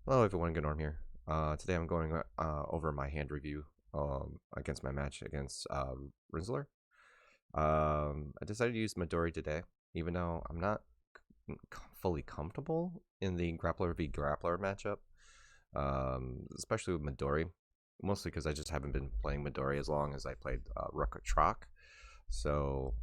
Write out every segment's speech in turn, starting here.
Hello everyone, Norm here. Today I'm going over my hand review against my match against Rinzler. I decided to use Midori today, even though I'm not fully comfortable in the grappler v grappler matchup, especially with Midori. Mostly because I just haven't been playing Midori as long as I played Rook Trock. So,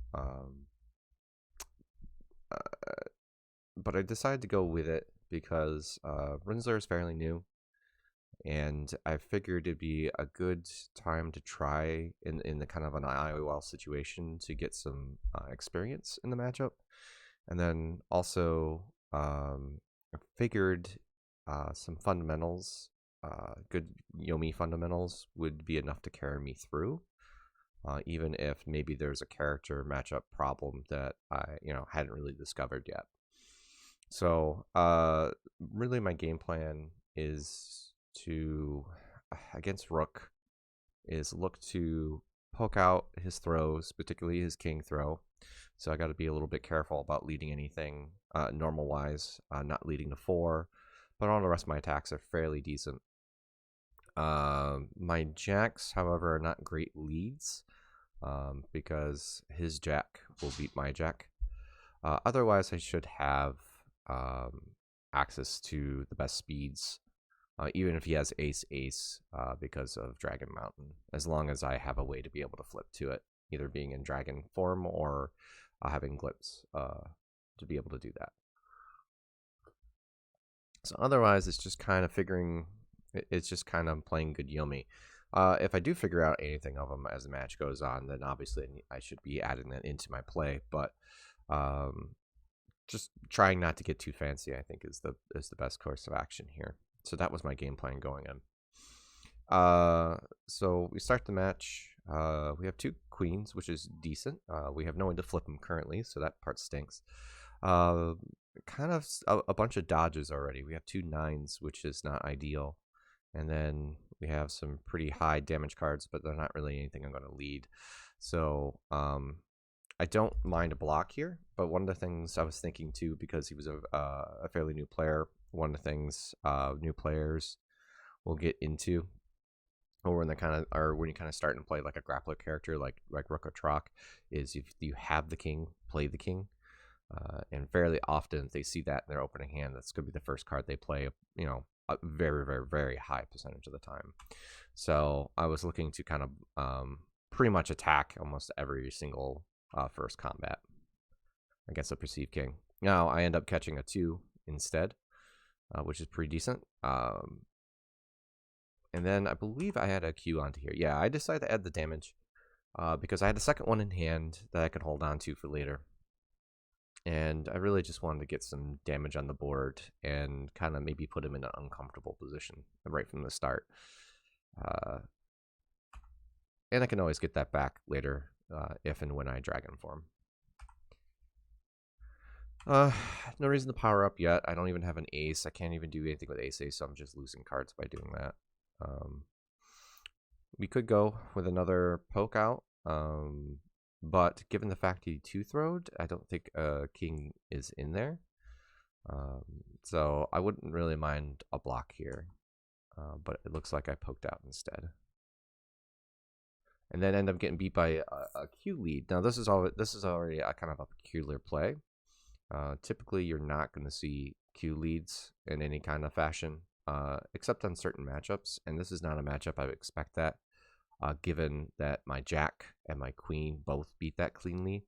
but I decided to go with it because Rinzler is fairly new, and I figured it'd be a good time to try in the kind of an IYL situation to get some experience in the matchup, and then also I figured some fundamentals, good Yomi fundamentals, would be enough to carry me through. Even if maybe there's a character matchup problem that I hadn't really discovered yet. So really my game plan is to, against Rook, is look to poke out his throws, particularly his king throw. So I got to be a little bit careful about leading anything normal wise, not leading to 4, but all the rest of my attacks are fairly decent. My jacks, however, are not great leads because his jack will beat my jack. Otherwise, I should have access to the best speeds, even if he has ace ace because of Dragon Mountain, as long as I have a way to be able to flip to it, either being in dragon form or having glips to be able to do that. So otherwise, it's just kind of playing good Yomi. If I do figure out anything of them as the match goes on, then obviously I should be adding that into my play. But just trying not to get too fancy, I think, is the best course of action here. So that was my game plan going in. So we start the match. We have 2 queens, which is decent. We have no one to flip them currently, so that part stinks. Kind of a bunch of dodges already. We have 2 9s, which is not ideal. And then we have some pretty high damage cards, but they're not really anything I'm going to lead. So I don't mind a block here, but one of the things I was thinking too, because he was a fairly new player, one of the things new players will get into, or when when you kind of start and play like a grappler character like Rook or Trock, is if you have the king, play the king. And fairly often, if they see that in their opening hand, that's going to be the first card they play, a very, very, very high percentage of the time. So I was looking to kind of pretty much attack almost every single first combat against a perceived king. Now I end up catching a 2 instead, which is pretty decent. And then I believe I had a Q onto here. Yeah, I decided to add the damage because I had a second one in hand that I could hold on to for later. And I really just wanted to get some damage on the board and kind of maybe put him in an uncomfortable position right from the start. And I can always get that back later if and when I dragon form. No reason to power up yet. I don't even have an ace. I can't even do anything with ace, so I'm just losing cards by doing that. We could go with another poke out, but given the fact he 2-throwed, I don't think king is in there. So I wouldn't really mind a block here, but it looks like I poked out instead. And then end up getting beat by a Q lead. Now this is already a kind of a peculiar play. Typically, you're not going to see Q leads in any kind of fashion, except on certain matchups. And this is not a matchup I would expect that, given that my jack and my queen both beat that cleanly.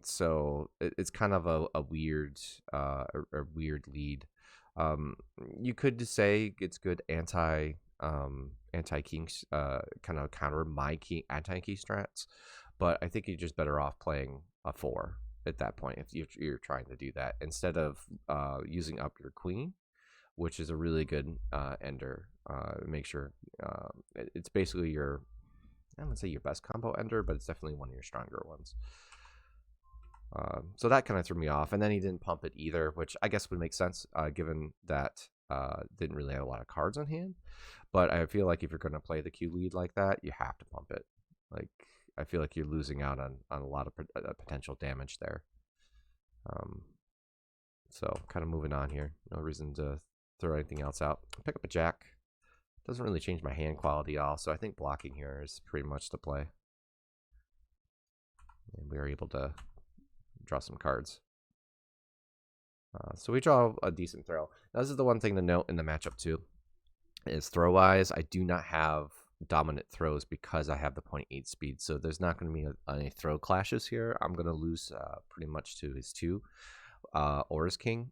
So it's kind of a weird lead. You could say it's good anti king kind of counter my king anti key strats, but I think you're just better off playing a 4 at that point if you're trying to do that instead of using up your queen, which is a really good ender. Make sure it's basically your, I wouldn't say your best combo ender, but it's definitely one of your stronger ones. So that kind of threw me off, and then he didn't pump it either, which I guess would make sense given that didn't really have a lot of cards on hand. But I feel like if you're going to play the Q lead like that, you have to pump it. Like, I feel like you're losing out on a lot of potential damage there. So kind of moving on here. No reason to throw anything else out. Pick up a jack. Doesn't really change my hand quality at all, so I think blocking here is pretty much the play. And we are able to draw some cards. So we draw a decent throw. Now, this is the one thing to note in the matchup too, is throw-wise, I do not have dominant throws because I have the 0.8 speed, so there's not going to be any throw clashes here. I'm going to lose pretty much to his 2 or his king,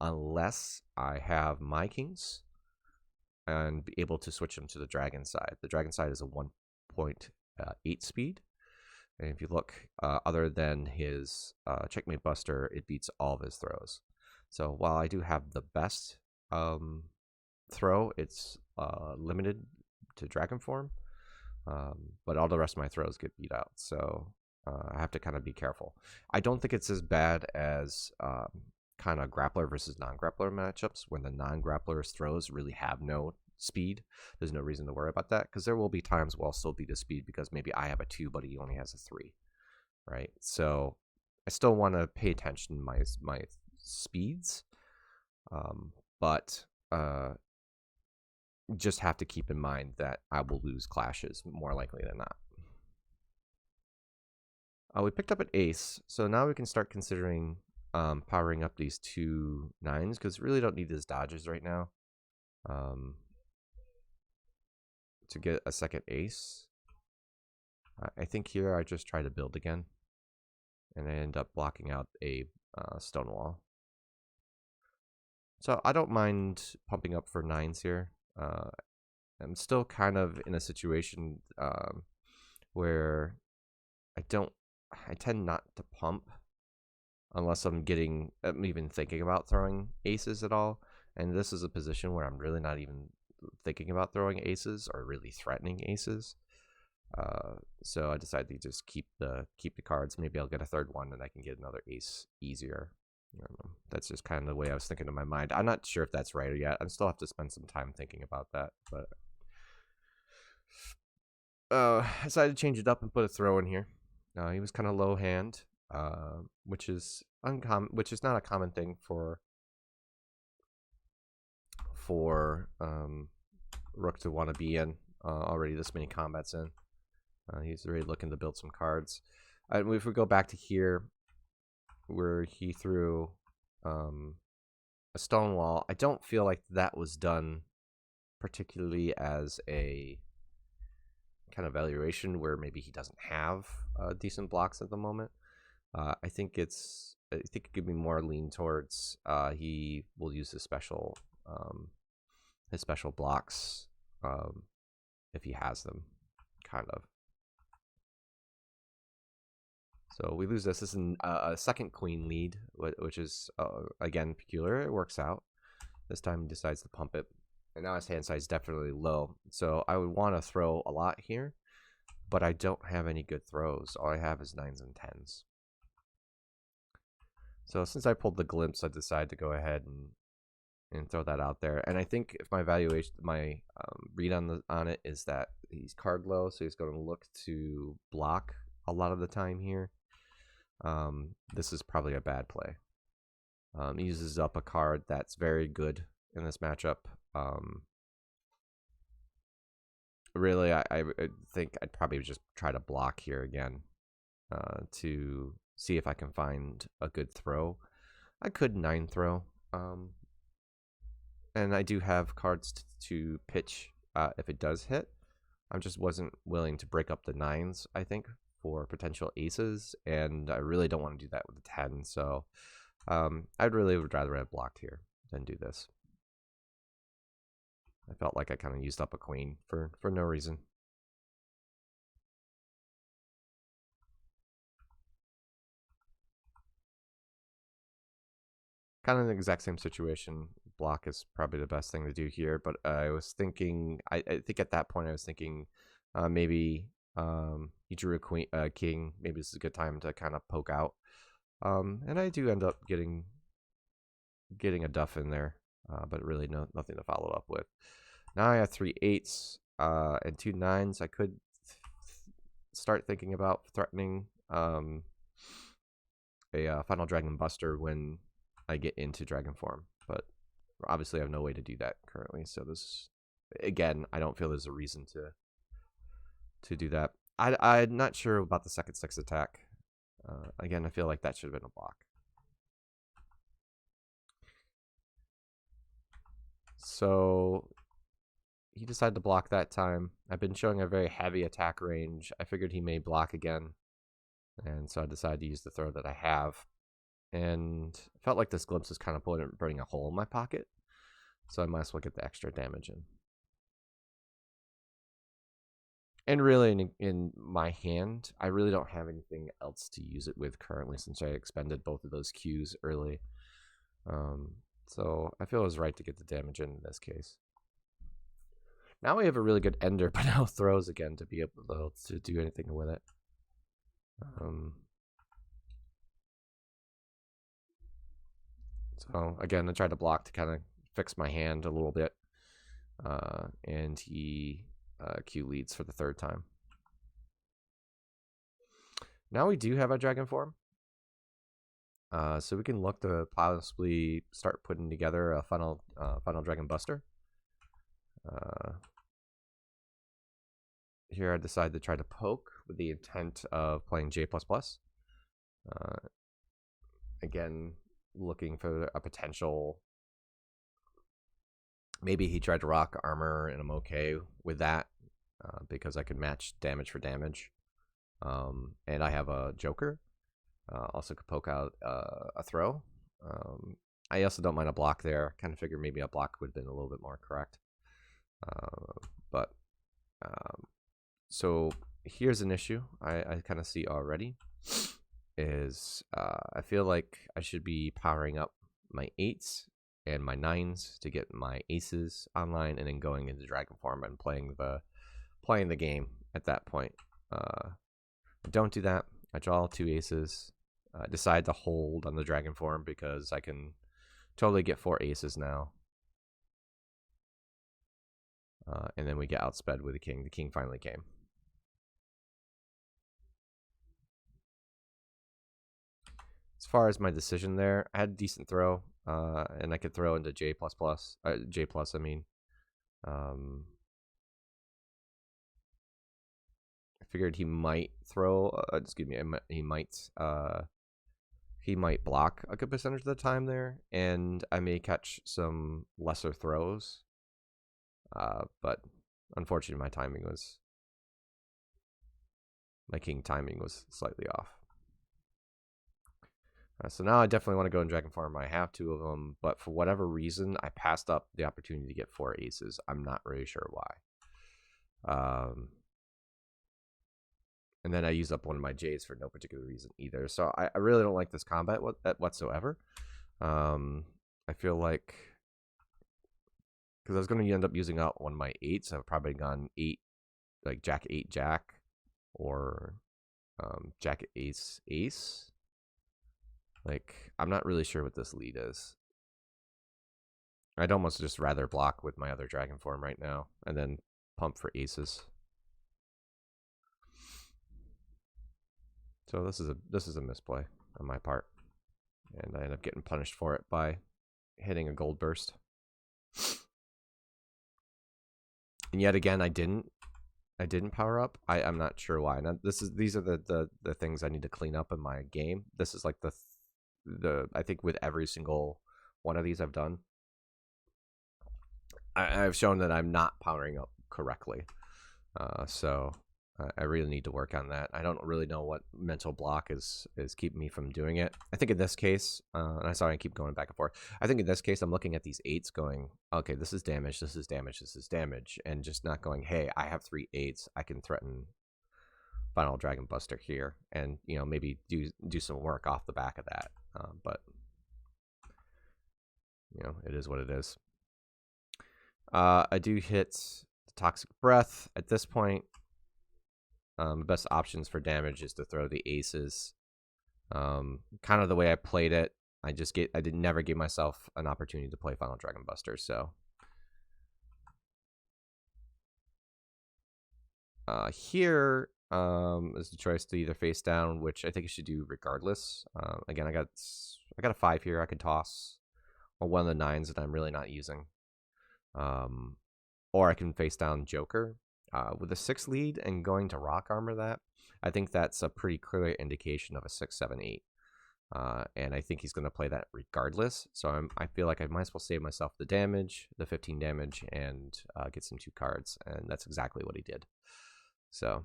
unless I have my kings and be able to switch them to the dragon side. The dragon side is a 1.8 speed. And if you look, other than his checkmate buster, it beats all of his throws. So while I do have the best throw, it's limited to dragon form. But all the rest of my throws get beat out. So I have to kind of be careful. I don't think it's as bad as kind of grappler versus non-grappler matchups when the non-grappler's throws really have no speed. There's no reason to worry about that, because there will be times where I'll still beat his speed because maybe I have a 2 but he only has a 3, right? So I still want to pay attention to my speeds, but just have to keep in mind that I will lose clashes more likely than not. We picked up an ace, so now we can start considering powering up these 2 9s, because really don't need his dodges right now to get a second ace. I think here I just try to build again, and I end up blocking out a stone wall. So I don't mind pumping up for 9s here. I'm still kind of in a situation where I tend not to pump unless I'm even thinking about throwing aces at all. And this is a position where I'm really not even thinking about throwing aces or really threatening aces. So I decided to just keep the cards. Maybe I'll get a third one and I can get another ace easier. That's just kind of the way I was thinking in my mind. I'm not sure if that's right yet. I still have to spend some time thinking about that. But I decided to change it up and put a throw in here. He was kind of low hand, which is uncommon, which is not a common thing for Rook to want to be in already this many combats in. He's really looking to build some cards. If we go back to here, where he threw a stone wall, I don't feel like that was done particularly as a kind of evaluation where maybe he doesn't have decent blocks at the moment. I think it could be more lean towards he will use his special blocks if he has them, kind of. So we lose this. This is a second queen lead, which is, again, peculiar. It works out. This time he decides to pump it. And now his hand size is definitely low. So I would want to throw a lot here, but I don't have any good throws. All I have is 9s and 10s. So since I pulled the glimpse, I decided to go ahead and throw that out there. And I think if my read on it is that he's card low, so he's going to look to block a lot of the time here. This is probably a bad play. He uses up a card that's very good in this matchup. Really, I think I'd probably just try to block here again to see if I can find a good throw. I could 9 throw, and I do have cards to pitch if it does hit. I just wasn't willing to break up the 9s, I think, for potential aces, and I really don't want to do that with the 10. So I'd really would rather have blocked here than do this. I felt like I kind of used up a queen for no reason. Kind of the exact same situation. Block is probably the best thing to do here, but I was thinking, I think at that point I was thinking maybe he drew a king. Maybe this is a good time to kind of poke out. And I do end up getting a duff in there, but really nothing to follow up with. Now I have 3 8s and 2 9s. I could start thinking about threatening a Final Dragon Buster when I get into dragon form, but obviously I have no way to do that currently. So this, again, I don't feel there's a reason to do that. I'm not sure about the second 6 attack. Again, I feel like that should have been a block. So he decided to block that time. I've been showing a very heavy attack range. I figured he may block again, and so I decided to use the throw that I have. And I felt like this glimpse was kind of burning a hole in my pocket, so I might as well get the extra damage in. And really, in my hand, I really don't have anything else to use it with currently, since I expended both of those Qs early. So I feel it was right to get the damage in this case. Now we have a really good ender, but no throws again to be able to do anything with it. So again, I tried to block to kind of fix my hand a little bit. And he Q leads for the 3rd time. Now we do have a dragon form. So we can look to possibly start putting together a final dragon buster. Here I decide to try to poke with the intent of playing J++. Again, looking for a potential. Maybe he tried to rock armor, and I'm okay with that because I could match damage for damage. And I have a Joker. Also could poke out a throw. I also don't mind a block there. Kind of figured maybe a block would have been a little bit more correct. So here's an issue I kind of see already. Is I feel like I should be powering up my 8s and my 9s to get my aces online, and then going into dragon form and playing the game at that point. I don't do that. I draw 2 aces. I decide to hold on the dragon form because I can totally get 4 aces now. And then we get outsped with the king. The king finally came. As far as my decision there, I had a decent throw, and I could throw into J++. J+, I mean. I figured he might throw. Excuse me. He might block a good percentage of the time there, and I may catch some lesser throws. But unfortunately, my king timing was slightly off. So now I definitely want to go in dragon form. I have 2 of them, but for whatever reason, I passed up the opportunity to get 4 aces. I'm not really sure why. And then I use up one of my J's for no particular reason either. So I really don't like this combat whatsoever. I feel like, because I was going to end up using out one of my 8s, I've probably gone 8, like Jack 8 Jack, or Jack Ace Ace. Like, I'm not really sure what this lead is. I'd almost just rather block with my other dragon form right now and then pump for aces. So this is a misplay on my part, and I end up getting punished for it by hitting a gold burst. And yet again, I didn't power up. I'm not sure why. Now, these are the things I need to clean up in my game. This is like the I think with every single one of these I've done, I've shown that I'm not powering up correctly. So I really need to work on that. I don't really know what mental block is keeping me from doing it. I think in this case, and I'm sorry I keep going back and forth. I think in this case, I'm looking at these 8s going, okay, this is damage, this is damage, this is damage, and just not going, hey, I have 3 8s, I can threaten Final Dragon Buster here, and maybe do some work off the back of that. But it is what it is. I do hit the Toxic Breath at this point. The best options for damage is to throw the aces. Kind of the way I played it. I never give myself an opportunity to play Final Dragon Buster. So here is the choice to either face down, which I think I should do regardless. Again, I got I got a 5 here I could toss, or one of the 9s that I'm really not using. Or I can face down Joker. With a 6 lead and going to rock armor that, I think that's a pretty clear indication of a 6, 7, 8. And I think he's going to play that regardless. So I feel like I might as well save myself the damage, the 15 damage, and get some 2 cards. And that's exactly what he did. So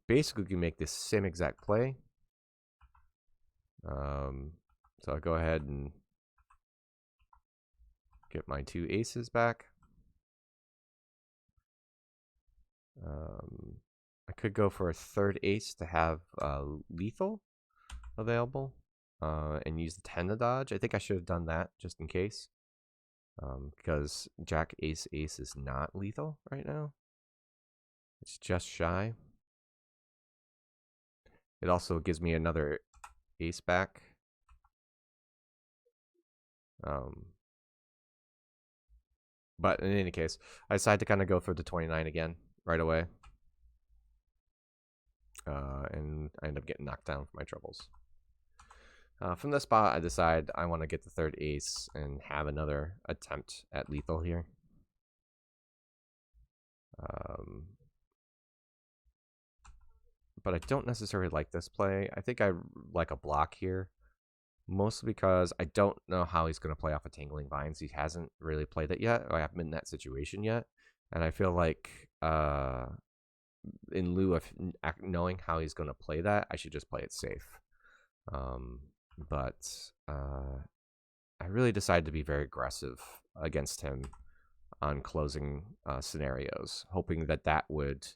basically, you can make this same exact play. So I'll go ahead and get my 2 aces back. I could go for a 3rd ace to have lethal available and use the 10 to dodge. I think I should have done that just in case, because Jack Ace Ace is not lethal right now. It's just shy. It also gives me another ace back. But in any case, I decided to kind of go for the 29 again right away. And I end up getting knocked down for my troubles. From this spot, I decide I want to get the 3rd ace and have another attempt at lethal here. But I don't necessarily like this play. I think I like a block here, mostly because I don't know how he's going to play off of Tangling Vines. He hasn't really played it yet, or I haven't been in that situation yet. And I feel like in lieu of knowing how he's going to play that, I should just play it safe. But I really decided to be very aggressive against him on closing scenarios, hoping that that would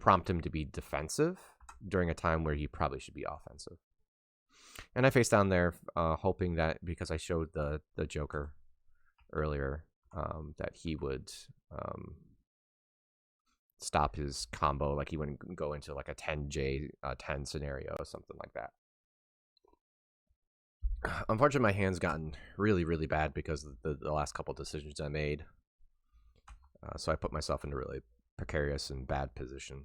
prompt him to be defensive during a time where he probably should be offensive. And I face down there hoping that because I showed the Joker earlier, that he would stop his combo, like he wouldn't go into like a 10J 10 scenario or something like that. Unfortunately, my hand's gotten really, really bad because of the last couple decisions I made. So I put myself in a really precarious and bad position.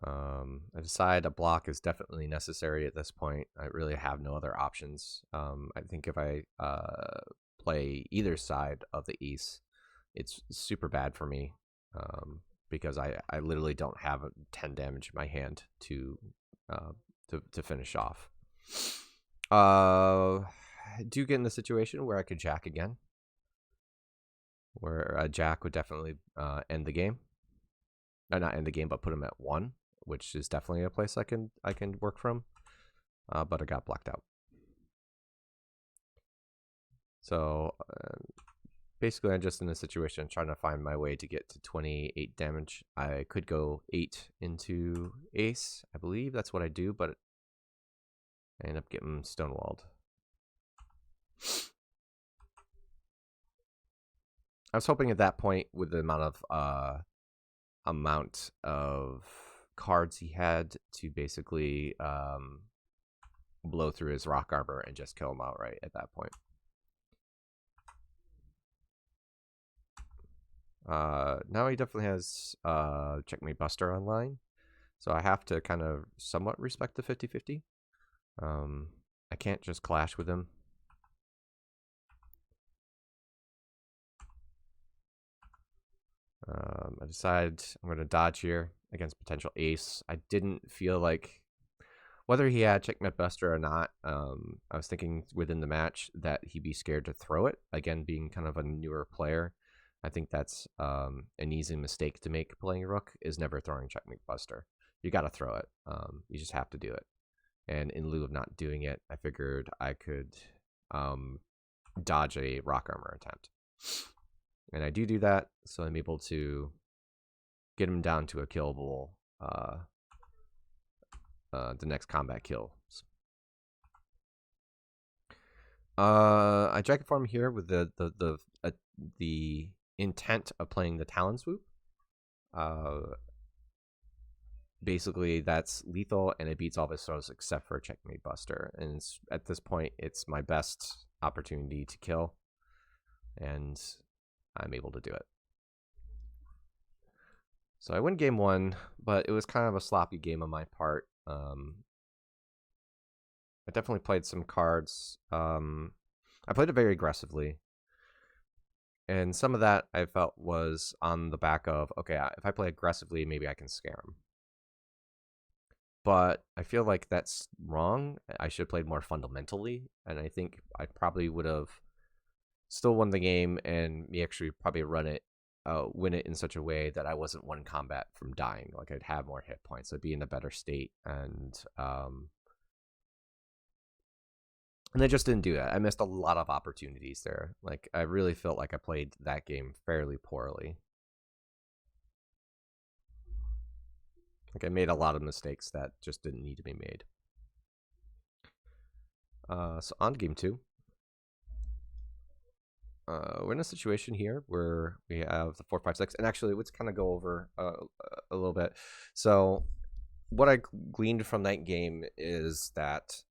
I decide a block is definitely necessary at this point. I really have no other options. I think if I play either side of the East, it's super bad for me because I literally don't have 10 damage in my hand to finish off. I do get in the situation where I could jack again, where a jack would definitely end the game. Not end the game, but put him at 1, which is definitely a place I can work from. But I got blocked out. So basically, I'm just in a situation trying to find my way to get to 28 damage. I could go 8 into ace. I believe that's what I do, but I end up getting stonewalled. I was hoping at that point, with the amount of cards he had, to basically blow through his rock armor and just kill him outright at that point. Now he definitely has Checkmate Buster online, so I have to kind of somewhat respect the 50-50. I can't just clash with him. I decide I'm going to dodge here against potential ace. I didn't feel like, whether he had Checkmate Buster or not, I was thinking within the match that he'd be scared to throw it. Again, being kind of a newer player, I think that's an easy mistake to make playing Rook, is never throwing Checkmate Buster. You got to throw it. You just have to do it. And in lieu of not doing it, I figured I could dodge a rock armor attempt. And I do that, so I'm able to get him down to a killable, the next combat kills. I Dragon Form here with the intent of playing the Talon Swoop. Basically, that's lethal, and it beats all of his throws except for Checkmate Buster. And at this point, it's my best opportunity to kill, and I'm able to do it. So I win game 1, but it was kind of a sloppy game on my part. I definitely played some cards. I played it very aggressively. And some of that I felt was on the back of, okay, if I play aggressively, maybe I can scare him. But I feel like that's wrong. I should have played more fundamentally. And I think I probably would have still won the game and me actually probably win it in such a way that I wasn't one combat from dying. Like I'd have more hit points. I'd be in a better state. And I just didn't do that. I missed a lot of opportunities there. Like I really felt like I played that game fairly poorly. Like I made a lot of mistakes that just didn't need to be made. So on to game 2. We're in a situation here where we have the 4, 5, 6, and actually let's kind of go over a little bit. So what I gleaned from that game is that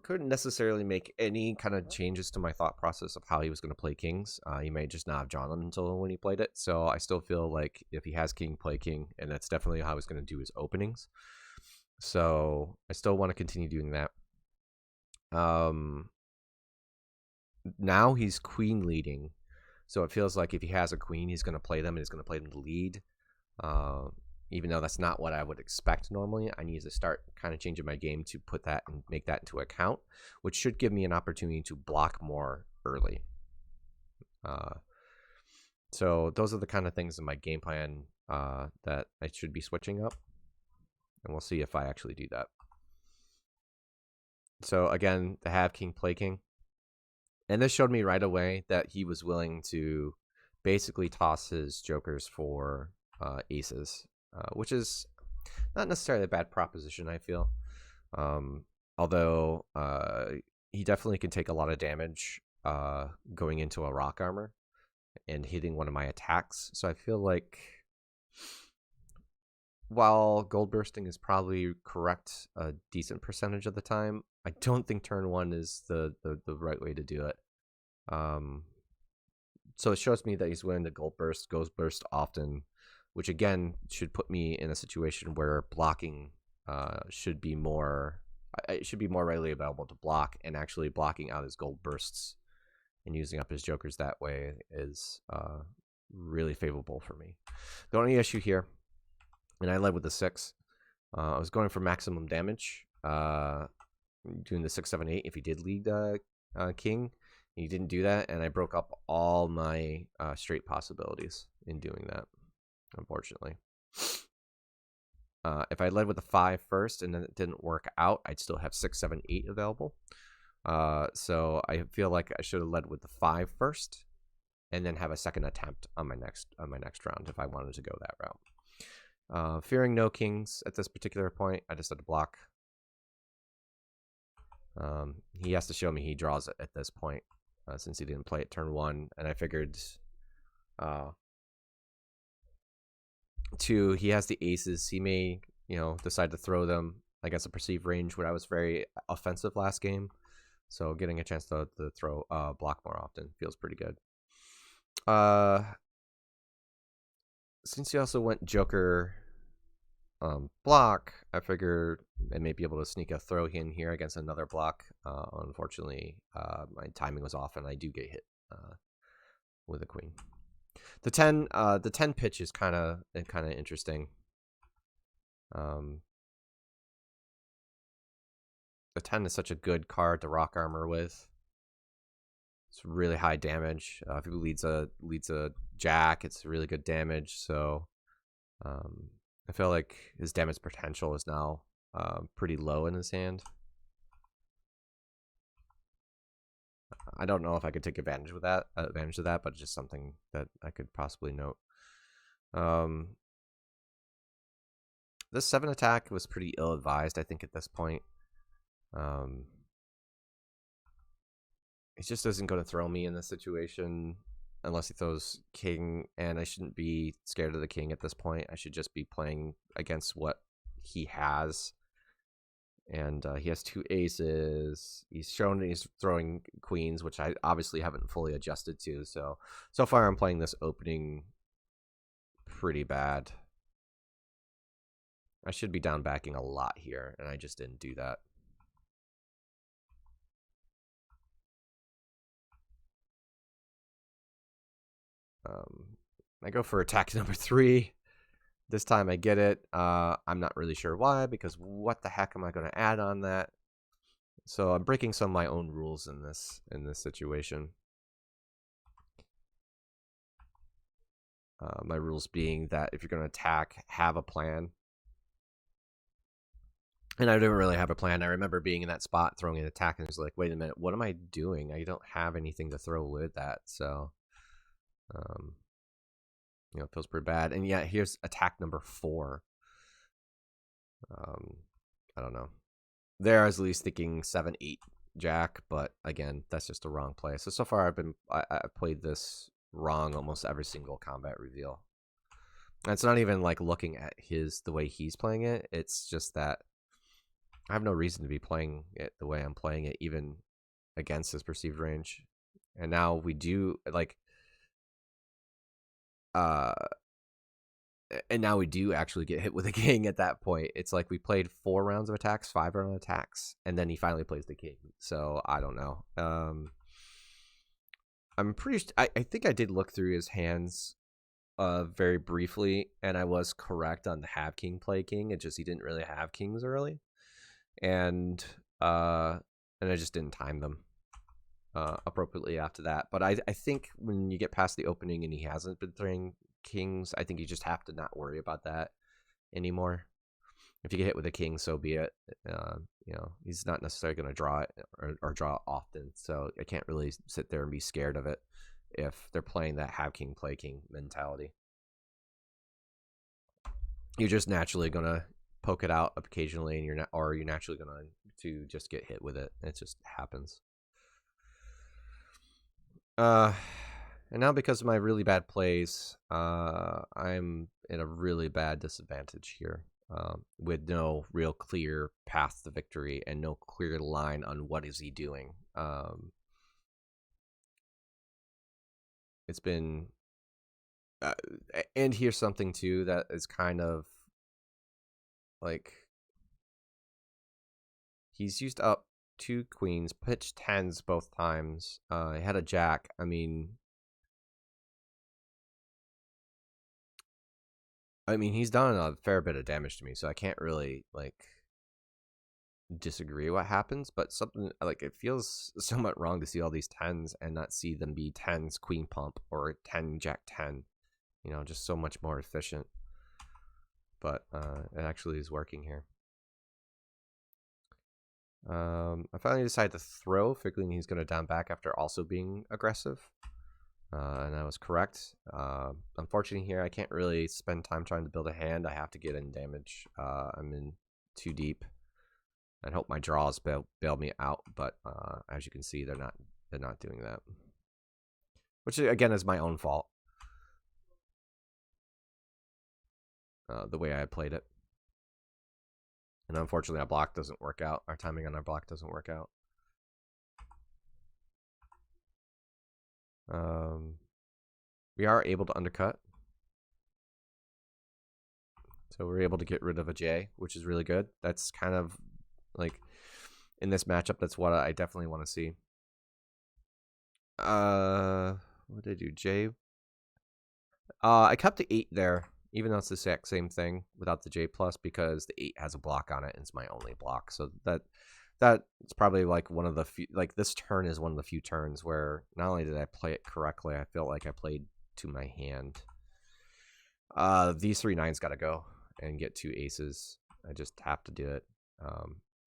couldn't necessarily make any kind of changes to my thought process of how he was going to play kings. He may just not have drawn them until when he played it. So I still feel like if he has king, play king, and that's definitely how he's going to do his openings. So I still want to continue doing that. Now he's queen leading, so it feels like if he has a queen, he's going to play them and he's going to play them to lead. Even though that's not what I would expect normally, I need to start kind of changing my game to put that and make that into account, which should give me an opportunity to block more early. So those are the kind of things in my game plan that I should be switching up, and we'll see if I actually do that. So again, the have king, play king. And this showed me right away that he was willing to basically toss his jokers for aces, which is not necessarily a bad proposition, I feel. Although he definitely can take a lot of damage going into a rock armor and hitting one of my attacks. So I feel like while gold bursting is probably correct a decent percentage of the time, I don't think turn 1 is the right way to do it. So it shows me that he's willing to gold burst often, which again should put me in a situation where blocking should be more readily available to block, and actually blocking out his gold bursts and using up his jokers that way is really favorable for me. The only issue here, and I led with the 6, I was going for maximum damage, doing the 6, 7, 8 if he did lead king. He didn't do that, and I broke up all my straight possibilities in doing that, unfortunately. If I led with the 5 first and then it didn't work out, I'd still have 6, 7, 8 available. So I feel like I should have led with the 5 first, and then have a second attempt on my next round if I wanted to go that route. Fearing no kings at this particular point, I just had to block. He has to show me he draws it at this point, since he didn't play it turn 1, and I figured 2, he has the aces. He may, decide to throw them, I guess, a perceived range where I was very offensive last game. So getting a chance to throw block more often feels pretty good. Since he also went Joker block, I figured I may be able to sneak a throw in here against another block. Unfortunately, my timing was off, and I do get hit with a queen. The 10 pitch is kind of interesting. The 10 is such a good card to rock armor with. It's really high damage. If he leads a jack, it's really good damage. So I feel like his damage potential is now pretty low in his hand. I don't know if I could take advantage of that, but it's just something that I could possibly note. This 7 attack was pretty ill-advised, I think, at this point. He just isn't going to throw me in this situation unless he throws king, and I shouldn't be scared of the king at this point. I should just be playing against what he has. And he has 2 aces. He's shown he's throwing queens, which I obviously haven't fully adjusted to. So far I'm playing this opening pretty bad. I should be down backing a lot here, and I just didn't do that. I go for attack number 3. This time I get it. I'm not really sure why, because what the heck am I going to add on that? So I'm breaking some of my own rules in this situation. My rules being that if you're going to attack, have a plan. And I didn't really have a plan. I remember being in that spot, throwing an attack, and it's like, wait a minute, what am I doing? I don't have anything to throw with that. So, you know, it feels pretty bad. And yeah, here's attack number 4. I don't know. There I was at least thinking 7-8 jack, but again, that's just a wrong play. So far I played this wrong almost every single combat reveal. And it's not even like looking at the way he's playing it. It's just that I have no reason to be playing it the way I'm playing it, even against his perceived range. And now we do like and now we do actually get hit with a king at that point. It's like we played 4 rounds of attacks, 5 rounds of attacks, and then he finally plays the king. So I don't know. I'm pretty. I think I did look through his hands very briefly, and I was correct on the have king play king. It just he didn't really have kings early, and I just didn't time them appropriately after that. But I think when you get past the opening and he hasn't been throwing kings, I think you just have to not worry about that anymore. If you get hit with a king, so be it. You know, he's not necessarily going to draw it or draw it often, so I can't really sit there and be scared of it if they're playing that have king play king mentality. You're just naturally going to poke it out occasionally, and you're naturally going to just get hit with it. It just happens. And now because of my really bad plays, I'm in a really bad disadvantage here, with no real clear path to victory and no clear line on what is he doing. It's been, and here's something too that is kind of like, he's used up 2 queens, pitched 10s both times. He had a jack. I mean, he's done a fair bit of damage to me, so I can't really like disagree what happens, but something like it feels somewhat wrong to see all these 10s and not see them be 10s queen pump or 10 jack 10. You know, just so much more efficient. But it actually is working here. I finally decided to throw, figuring he's going to down back after also being aggressive. And I was correct. Unfortunately here, I can't really spend time trying to build a hand. I have to get in damage. I'm in too deep. And hope my draws bail me out, but as you can see, they're not doing that. Which again is my own fault. The way I played it. And unfortunately our block doesn't work out. Our timing on our block doesn't work out. We are able to undercut. So we're able to get rid of a J, which is really good. That's kind of like in this matchup, that's what I definitely want to see. What did I do? J. I kept the 8 there, even though it's the exact same thing without the J plus, because the 8 has a block on it and it's my only block. So that's probably like one of the few, like this turn is one of the few turns where not only did I play it correctly, I felt like I played to my hand. These 3 9s got to go and get 2 aces. I just have to do it.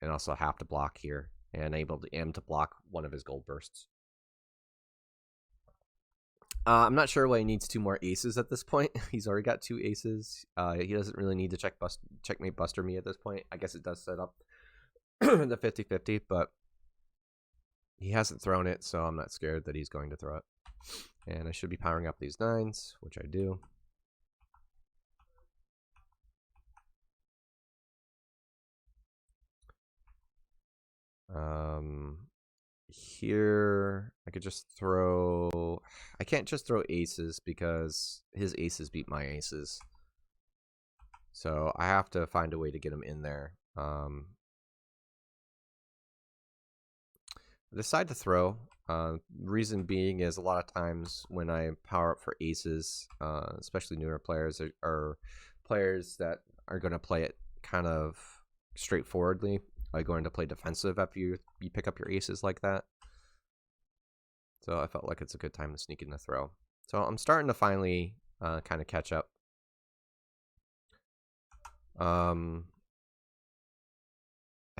And also have to block here, and able to block one of his gold bursts. I'm not sure why he needs 2 more aces at this point. He's already got 2 aces. He doesn't really need to checkmate buster me at this point. I guess it does set up the 50-50, but he hasn't thrown it, so I'm not scared that he's going to throw it. And I should be powering up these 9s, which I do. here I could just throw. I can't just throw aces because his aces beat my aces. So I have to find a way to get him in there. I decide to throw. Reason being is a lot of times when I power up for aces, especially newer players or players that are going to play it kind of straightforwardly, like going to play defensive after you pick up your aces like that. So I felt like it's a good time to sneak in the throw. So I'm starting to finally kind of catch up. I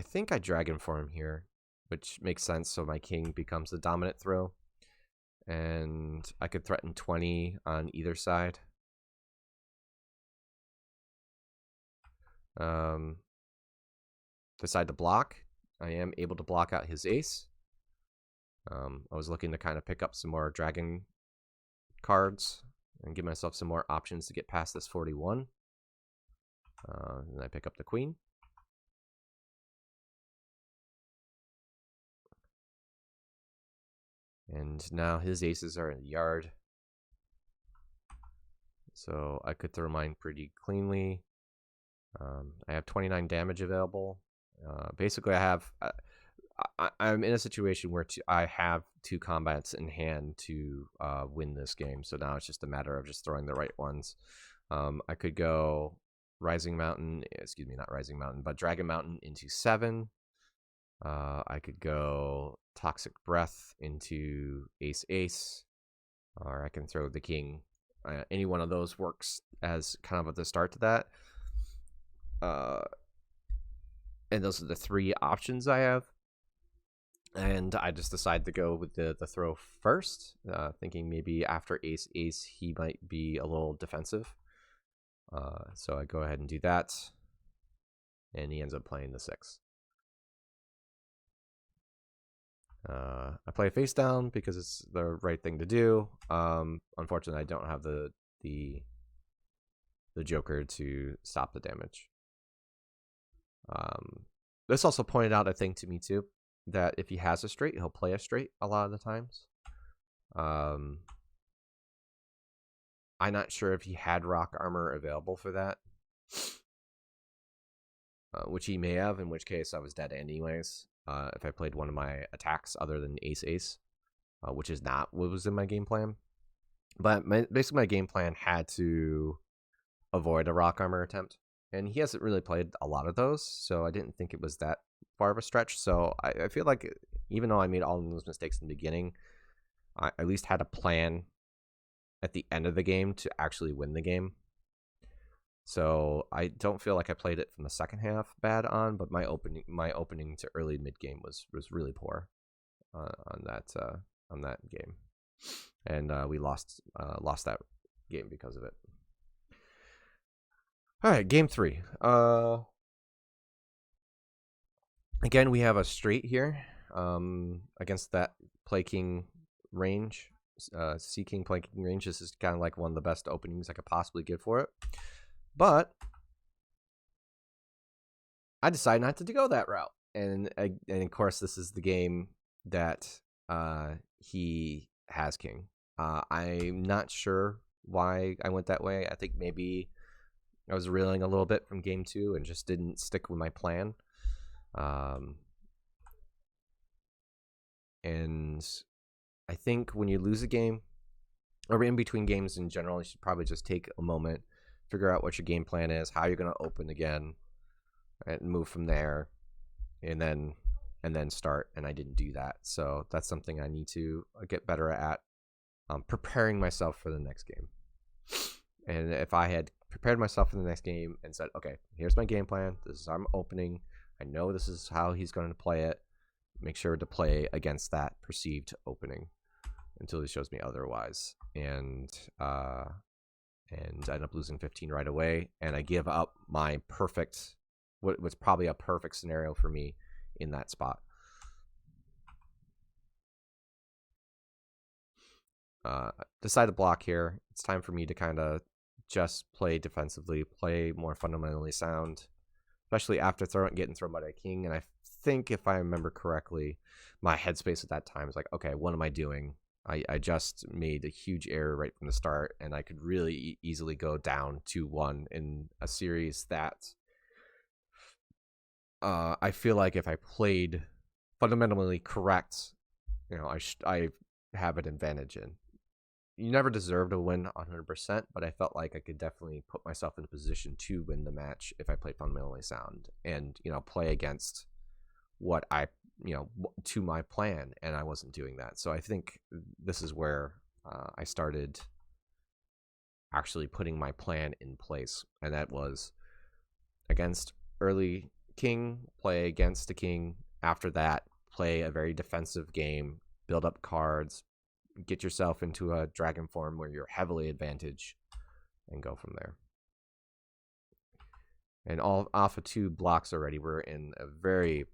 think I dragon for him here, which makes sense. So my king becomes the dominant throw, and I could threaten 20 on either side. Decide to block. I am able to block out his ace. I was looking to kind of pick up some more dragon cards and give myself some more options to get past this 41. And I pick up the queen. And now his aces are in the yard. So I could throw mine pretty cleanly. I have 29 damage available. Basically, I have... I'm in a situation where I have 2 combats in hand to win this game. So now it's just a matter of just throwing the right ones. I could go Rising Mountain, excuse me, not Rising Mountain, but Dragon Mountain into 7. I could go Toxic Breath into Ace, or I can throw the king. Any one of those works as kind of at the start to that. And those are the 3 options I have. And I just decided to go with the throw first, thinking maybe after ace, he might be a little defensive. So I go ahead and do that. And he ends up playing the 6. I play face down because it's the right thing to do. Unfortunately, I don't have the joker to stop the damage. This also pointed out, I think, to me too, that if he has a straight, he'll play a straight a lot of the times. I'm not sure if he had rock armor available for that, which he may have, in which case I was dead anyways. If I played one of my attacks other than ace, which is not what was in my game plan. But basically my game plan had to avoid a rock armor attempt. And he hasn't really played a lot of those, so I didn't think it was that far of a stretch. So I feel like even though I made all of those mistakes in the beginning, I at least had a plan at the end of the game to actually win the game. So I don't feel like I played it from the second half bad on, but my opening to early mid game was really poor on that game, and we lost that game because of it. All right, game 3. Again, we have a straight here against that play king range, C king play king range. This is kind of like one of the best openings I could possibly give for it. But I decided not to go that route, and of course this is the game that he has king. I'm not sure why I went that way. I think maybe I was reeling a little bit from game 2 and just didn't stick with my plan. And I think when you lose a game, or in between games in general, you should probably just take a moment, figure out what your game plan is, how you're going to open again, and move from there, and then start. And I didn't do that, so that's something I need to get better at, preparing myself for the next game. And if I had prepared myself for the next game and said, okay, here's my game plan, this is how I'm opening, I know this is how he's going to play it, make sure to play against that perceived opening until he shows me otherwise, and end up losing 15 right away, and I give up my perfect, what was probably a perfect scenario for me in that spot. Decide to block here. It's time for me to kind of just play defensively, play more fundamentally sound, especially after getting thrown by a king. And I think if I remember correctly, my headspace at that time was like, okay, what am I doing? I just made a huge error right from the start, and I could really easily go down 2-1 in a series that I feel like if I played fundamentally correct, I have an advantage in. You never deserve to win 100%, but I felt like I could definitely put myself in a position to win the match if I played fundamentally sound and, play against what I, to my plan, and I wasn't doing that. So I think this is where I started actually putting my plan in place, and that was against early king, play against the king. After that, play a very defensive game, build up cards, get yourself into a dragon form where you're heavily advantaged, and go from there. And all off of 2 blocks already, we're in a very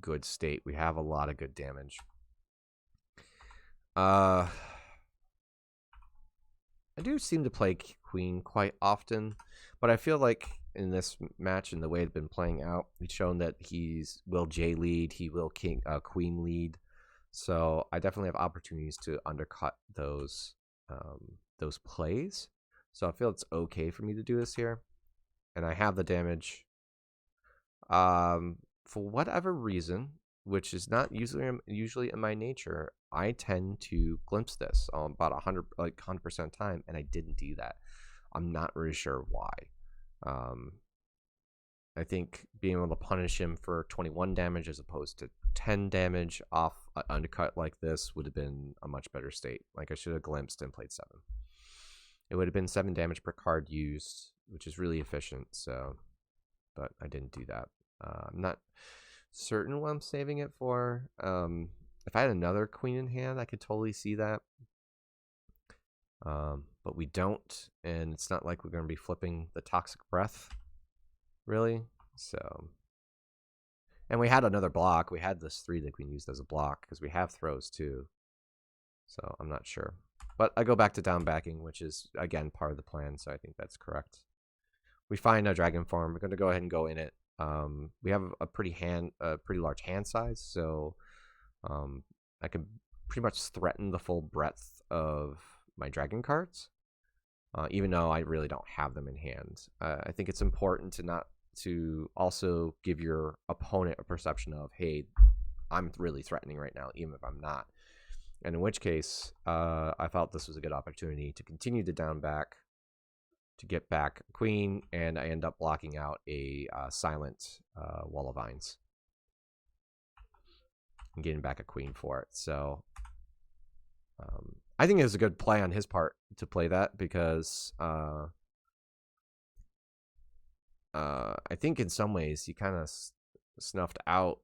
good state. We have a lot of good damage. I do seem to play queen quite often, but I feel like in this match and the way it's been playing out, it's shown that will J lead, he will queen lead. So I definitely have opportunities to undercut those plays. So I feel it's okay for me to do this here, and I have the damage. For whatever reason, which is not usually in my nature, I tend to glimpse this about 100% time, and I didn't do that. I'm not really sure why. I think being able to punish him for 21 damage as opposed to 10 damage off an undercut like this would have been a much better state. Like, I should have glimpsed and played 7. It would have been 7 damage per card used, which is really efficient. So, but I didn't do that. I'm not certain what I'm saving it for. If I had another queen in hand, I could totally see that. But we don't, and it's not like we're going to be flipping the toxic breath, really. So, and we had another block. We had this 3 that we can use as a block because we have throws too. So I'm not sure, but I go back to down backing, which is again part of the plan. So I think that's correct. We find a dragon form. We're going to go ahead and go in it. We have a pretty large hand size, so I can pretty much threaten the full breadth of my dragon cards, even though I really don't have them in hand. I think it's important to also give your opponent a perception of, hey, I'm really threatening right now, even if I'm not. And in which case, I felt this was a good opportunity to continue to down back, to get back queen, and I end up blocking out a silent wall of vines and getting back a queen for it. So I think it was a good play on his part to play that, because I think in some ways he kind of snuffed out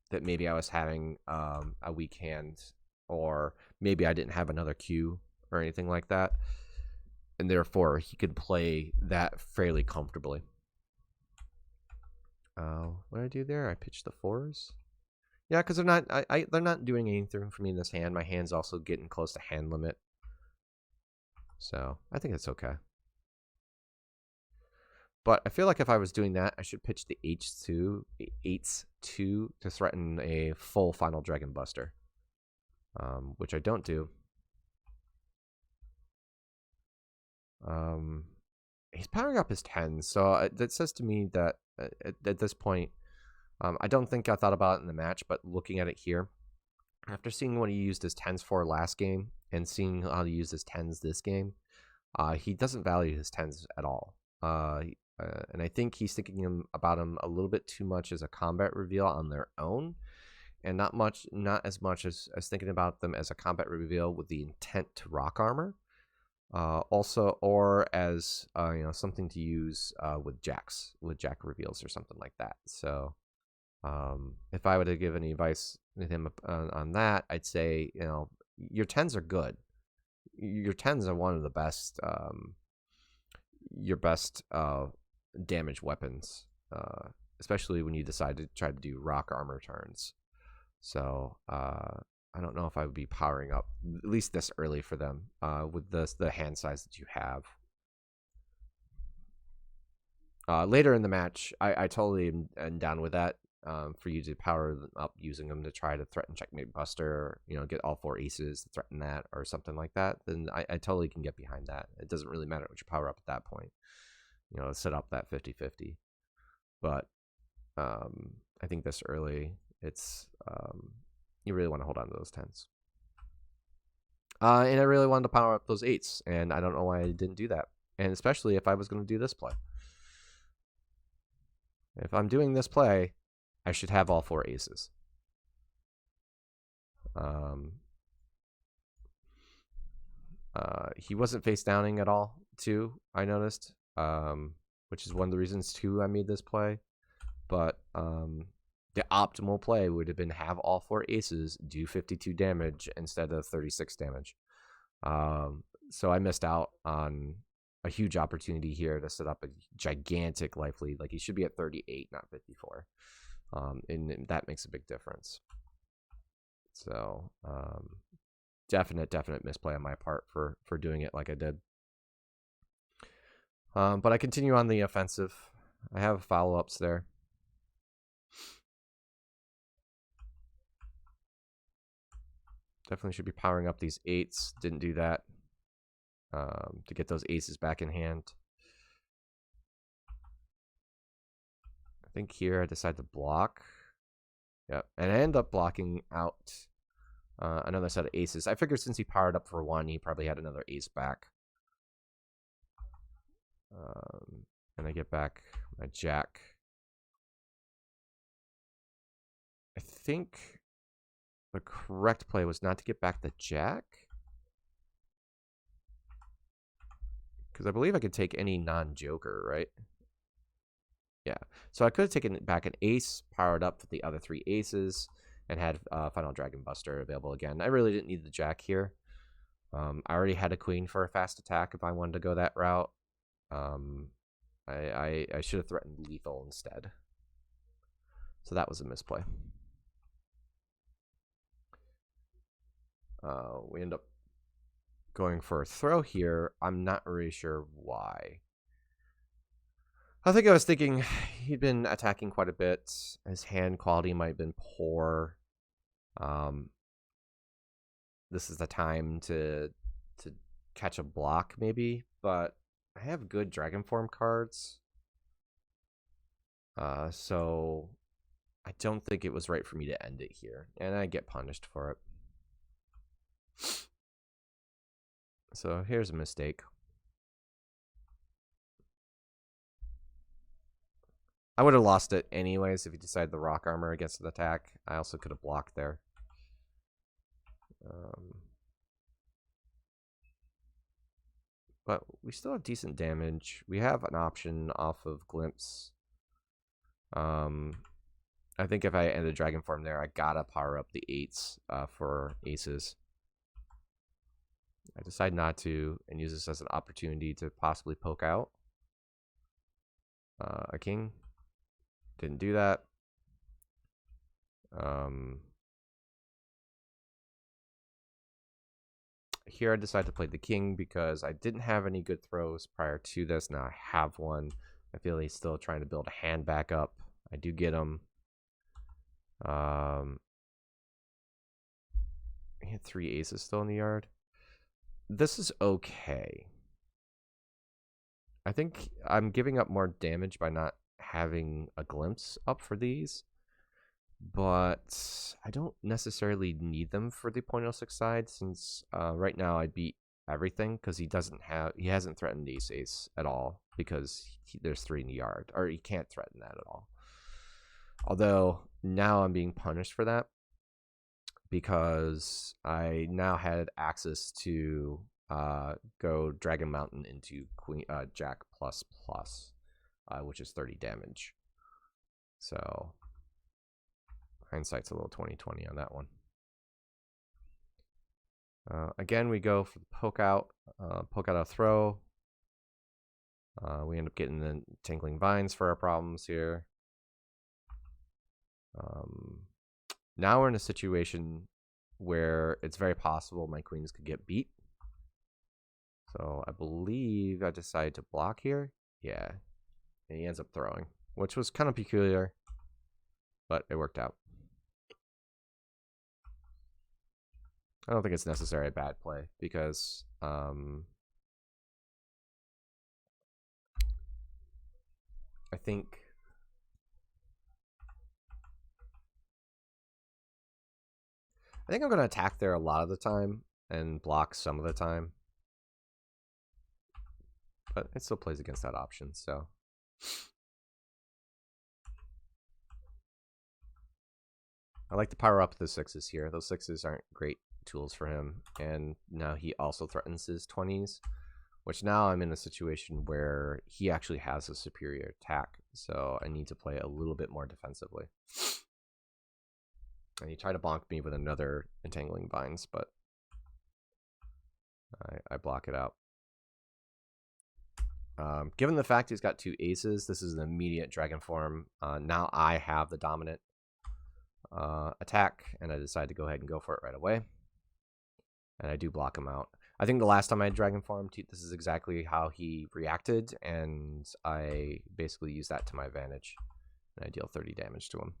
that maybe I was having a weak hand, or maybe I didn't have another cue or anything like that, and therefore he could play that fairly comfortably. What did I do there? I pitched the 4s. Yeah, because they're not doing anything for me in this hand. My hand's also getting close to hand limit, so I think it's okay. But I feel like if I was doing that, I should pitch the H2 to threaten a full final Dragon Buster, which I don't do. He's powering up his 10s, so that says to me that at this point, I don't think I thought about it in the match, but looking at it here, after seeing what he used his 10s for last game and seeing how he used his 10s this game, he doesn't value his 10s at all. And I think he's thinking about them a little bit too much as a combat reveal on their own, and not as much as thinking about them as a combat reveal with the intent to rock armor, also, or as something to use with jack reveals or something like that. So if I were to give any advice to him on that, I'd say your 10s are good. Your 10s are one of the best, your best damage weapons, especially when you decide to try to do rock armor turns. So I don't know if I would be powering up, at least this early, for them with the hand size that you have. Later in the match, I totally am down with that. for you to power them up using them to try to threaten checkmate buster, or, get all 4 aces to threaten that or something like that, then I totally can get behind that. It doesn't really matter what you power up at that point, set up that 50-50. But I think this early, it's you really want to hold on to those 10s. And I really wanted to power up those 8s, and I don't know why I didn't do that. And especially if I was going to do this play. If I'm doing this play, I should have all 4 aces. He wasn't face downing at all, too, I noticed, which is one of the reasons, too, I made this play. But the optimal play would have been have all 4 aces, do 52 damage instead of 36 damage. So I missed out on a huge opportunity here to set up a gigantic life lead. Like, he should be at 38, not 54. And that makes a big difference. So definite misplay on my part for doing it like I did. But I continue on the offensive. I have follow-ups there. Definitely should be powering up these 8s. Didn't do that to get those aces back in hand. I think here I decide to block. Yep, and I end up blocking out another set of aces. I figured since he powered up for 1, he probably had another ace back. And I get back my jack. I think the correct play was not to get back the jack, because I believe I could take any non-joker, right? Yeah, so I could have taken back an ace, powered up the other 3 aces, and had Final Dragon Buster available again. I really didn't need the jack here. I already had a queen for a fast attack if I wanted to go that route. I should have threatened lethal instead. So that was a misplay. We end up going for a throw here. I'm not really sure why. I think I was thinking he'd been attacking quite a bit. His hand quality might have been poor. This is the time to catch a block, maybe. But I have good Dragon Form cards. So I don't think it was right for me to end it here. And I get punished for it. So here's a mistake. I would have lost it anyways if he decided the rock armor against an attack. I also could have blocked there. But we still have decent damage. We have an option off of Glimpse. I think if I ended Dragon Form there, I gotta power up the 8s for aces. I decide not to and use this as an opportunity to possibly poke out a king. Didn't do that. Here I decided to play the king because I didn't have any good throws prior to this. Now I have one. I feel he's still trying to build a hand back up. I do get him. He had 3 aces still in the yard. This is okay. I think I'm giving up more damage by not having a glimpse up for these, but I don't necessarily need them for the 0.06 side, since right now I beat everything because he hasn't threatened ace at all because there's 3 in the yard, or he can't threaten that at all. Although now I'm being punished for that because I now had access to go Dragon Mountain into Queen Jack plus, which is 30 damage. So hindsight's a little 20/20 on that one. Again, we go for the poke out a throw. We end up getting the Tangling Vines for our problems here. Now we're in a situation where it's very possible my queens could get beat. So I believe I decided to block here. Yeah. And he ends up throwing, which was kind of peculiar. but it worked out. I don't think it's necessarily a bad play because I think I'm going to attack there a lot of the time and block some of the time. But it still plays against that option, so. I like to power up the 6s here. Those 6s aren't great tools for him. And now he also threatens his 20s, which now I'm in a situation where he actually has a superior attack. So I need to play a little bit more defensively. And he tried to bonk me with another Entangling Vines, but I block it out. Given the fact he's got 2 aces, this is an immediate dragon form. Now I have the dominant attack, and I decide to go ahead and go for it right away. And I do block him out. I think the last time I had dragon form, this is exactly how he reacted, and I basically use that to my advantage. And I deal 30 damage to him.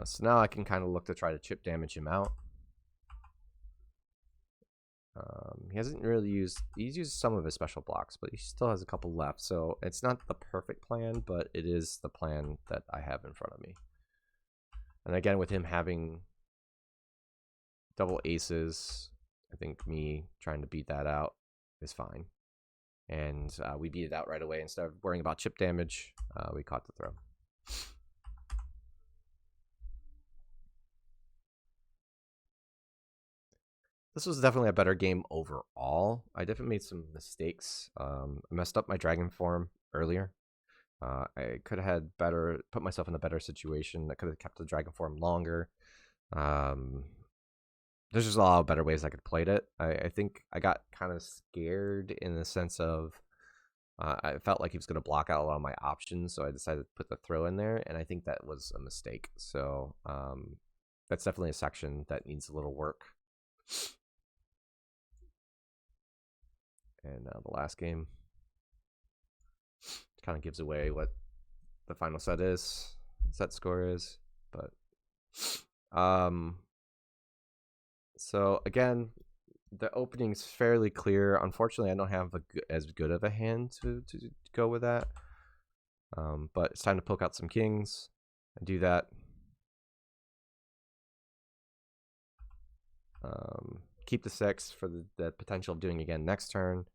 So now I can kind of look to try to chip damage him out. He hasn't really used, he's used some of his special blocks, but he still has a couple left. So it's not the perfect plan, but it is the plan that I have in front of me. And again, with him having double aces, I think me trying to beat that out is fine. And we beat it out right away. Instead of worrying about chip damage, we caught the throw. This was definitely a better game overall. I definitely made some mistakes. I messed up my dragon form earlier. I could have had put myself in a better situation. I could have kept the dragon form longer. There's just a lot of better ways I could have played it. I think I got kind of scared in the sense of I felt like he was going to block out a lot of my options, so I decided to put the throw in there, and I think that was a mistake. So that's definitely a section that needs a little work. And the last game kind of gives away what the final set score is. But so again, the opening's fairly clear. Unfortunately, I don't have as good of a hand to go with that. But it's time to poke out some kings and do that. Keep the 6 for the potential of doing again next turn.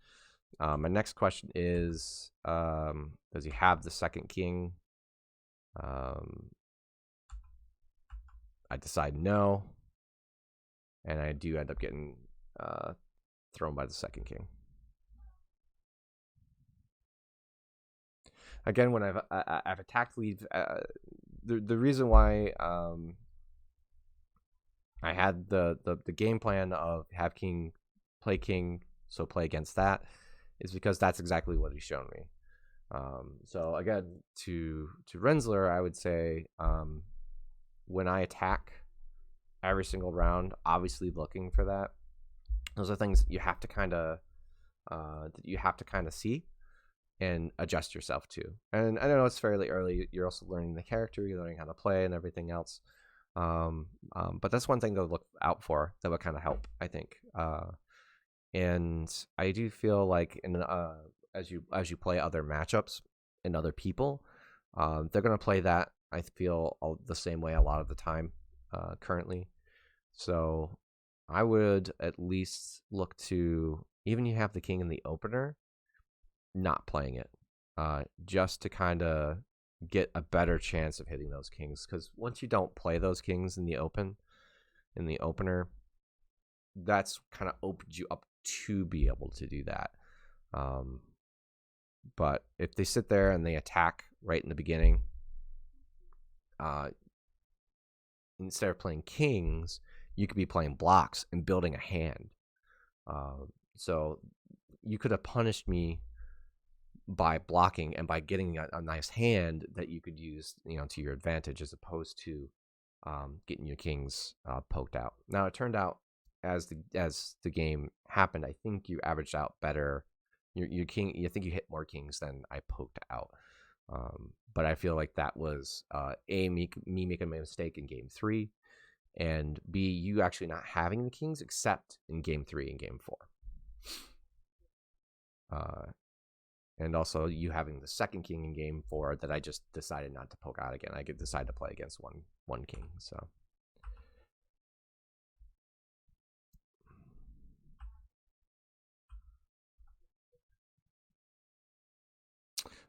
My next question is, does he have the second king? I decide no, and I do end up getting thrown by the second king. Again, when I've attacked lead, the reason why I had the game plan of have king, play king, so play against that, is because that's exactly what he's shown me. So again, to Rinzler, I would say when I attack every single round, obviously looking for that. Those are things you have to kind of see and adjust yourself to. And I know it's fairly early. You're also learning the character, you're learning how to play and everything else. But that's one thing to look out for that would kind of help, I think. And I do feel like as you play other matchups and other people, they're gonna play that, I feel, the same way a lot of the time currently. So I would at least look to, even you have the king in the opener, not playing it, just to kind of get a better chance of hitting those kings. Because once you don't play those kings in the opener, that's kind of opened you up to be able to do that. But if they sit there and they attack right in the beginning, instead of playing kings, you could be playing blocks and building a hand. So you could have punished me by blocking and by getting a nice hand that you could use, to your advantage, as opposed to getting your kings poked out. Now, it turned out as the game happened, I think you averaged out better your king. You think you hit more kings than I poked out. But I feel like that was me making a mistake in game 3, and B, you actually not having the kings except in game 3 and game 4. And also you having the second king in game 4 that I just decided not to poke out again. I could decide to play against one king. So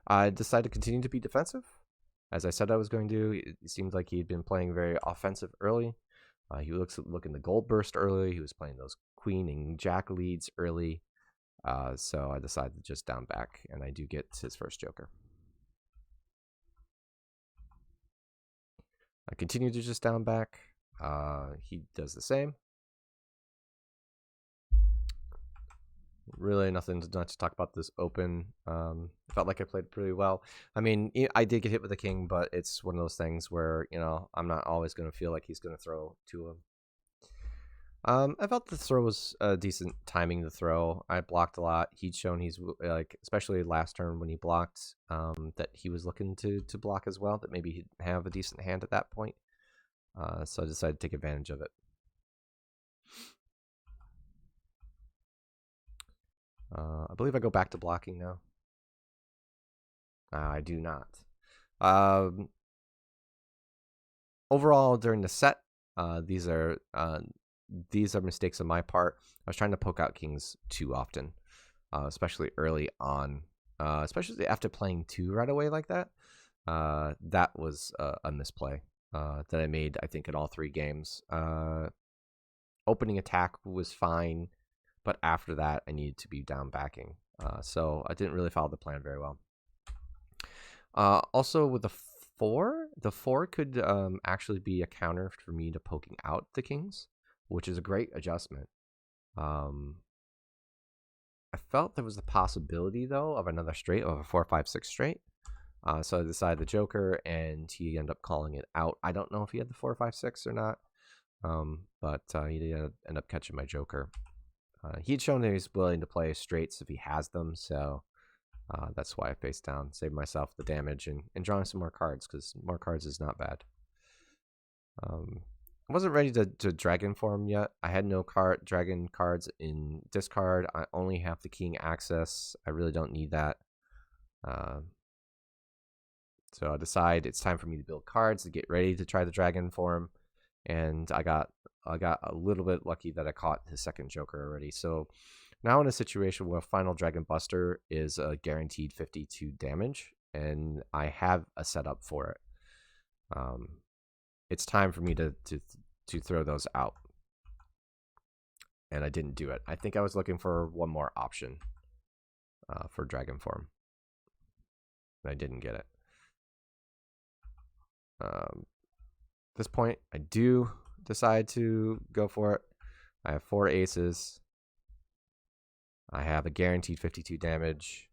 I decided to continue to be defensive, as I said I was going to. It seemed like he'd been playing very offensive early. He looking the gold burst early. He was playing those queen and jack leads early. So I decided to just down back, and I do get his first joker. I continue to just down back. He does the same. Really nothing to talk about this open. Felt like I played pretty well. I mean, I did get hit with a king, but it's one of those things where, I'm not always going to feel like he's going to throw to him. I felt the throw was decent timing the throw. I blocked a lot. He'd shown he's like, especially last turn when he blocked, that he was looking to block as well, that maybe he'd have a decent hand at that point. So I decided to take advantage of it. I believe I go back to blocking now. I do not. Overall, during the set, these are mistakes on my part. I was trying to poke out kings too often, especially early on, especially after playing 2 right away like that. That was a misplay that I made, I think, in all 3 games. Opening attack was fine, but after that, I needed to be down backing. So I didn't really follow the plan very well. Also, with the 4 could actually be a counter for me to poking out the kings, which is a great adjustment. I felt there was the possibility, though, of another straight, of a 4-5-6 straight. So I decided the joker, and he ended up calling it out. I don't know if he had the 4-5-6 or not, but he did end up catching my joker. He'd shown that he's willing to play straights if he has them, so that's why I faced down, saved myself the damage, and drawing some more cards, because more cards is not bad. I wasn't ready to dragon form yet. I had no dragon cards in discard. I only have the king access. I really don't need that. So I decide it's time for me to build cards to get ready to try the dragon form, and I got a little bit lucky that I caught his second joker already. So now in a situation where Final Dragon Buster is a guaranteed 52 damage, and I have a setup for it. It's time for me to throw those out, and I didn't do it. I think I was looking for one more option for dragon form, and I didn't get it. At this point, I do decide to go for it. I have 4 aces. I have a guaranteed 52 damage.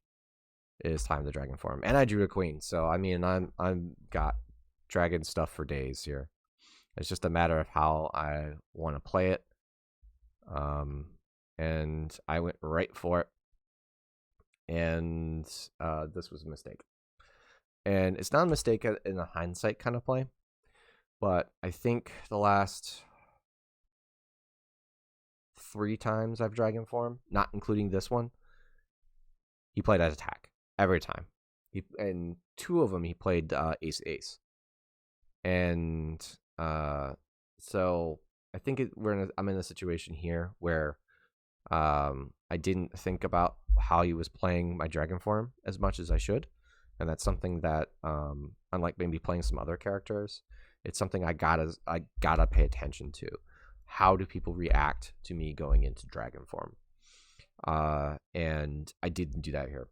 It is time to dragon form, and I drew a queen. So I mean, I'm got dragon stuff for days here. It's just a matter of how I want to play it. And I went right for it, and this was a mistake. And it's not a mistake in a hindsight kind of play, but I think the last 3 times I've dragon form, not including this one, he played at attack every time. And 2 of them he played ace, and so I think I'm in a situation here where I didn't think about how he was playing my dragon form as much as I should, and that's something that unlike maybe playing some other characters, it's something I gotta pay attention to. How do people react to me going into dragon form? And I didn't do that here.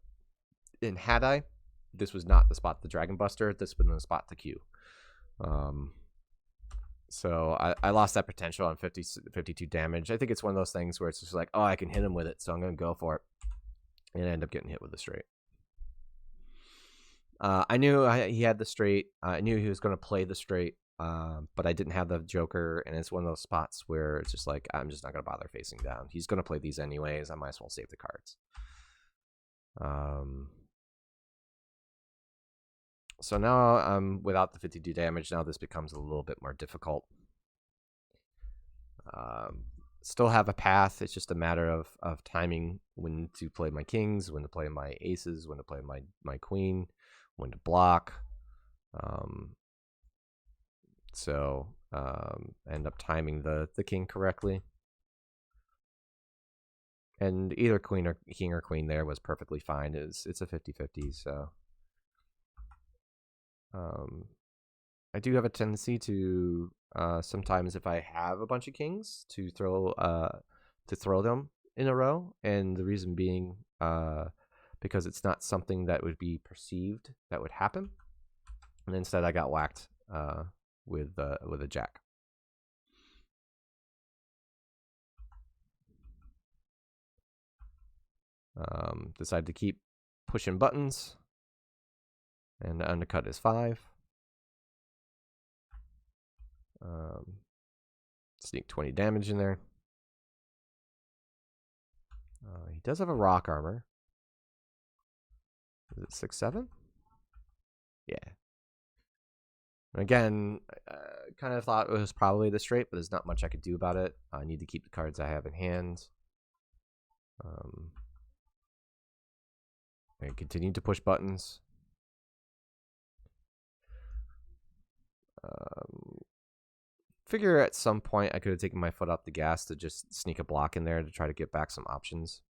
And had I, this was not the spot the dragon buster. This was the spot to queue. So I lost that potential on 52 damage. I think it's one of those things where it's just like, oh, I can hit him with it, so I'm going to go for it. And I end up getting hit with the straight. I knew he had the straight. I knew he was going to play the straight, but I didn't have the joker, and it's one of those spots where it's just like, I'm just not going to bother facing down. He's going to play these anyways. I might as well save the cards. So now I'm without the 52 damage. Now this becomes a little bit more difficult. Still have a path. It's just a matter of timing when to play my kings, when to play my aces, when to play my queen, when to block. So end up timing the king correctly. And either queen or king or queen there was perfectly fine. It's a 50-50, so I do have a tendency to sometimes if I have a bunch of kings to throw them in a row, and the reason being because it's not something that would be perceived that would happen, and instead I got whacked with a jack. Decided to keep pushing buttons, and the undercut is 5. Sneak 20 damage in there. He does have a rock armor. Is it 6-7? Yeah. Again, kind of thought it was probably the straight, but there's not much I could do about it. I need to keep the cards I have in hand. And continue to push buttons. Figure at some point I could have taken my foot off the gas to just sneak a block in there to try to get back some options.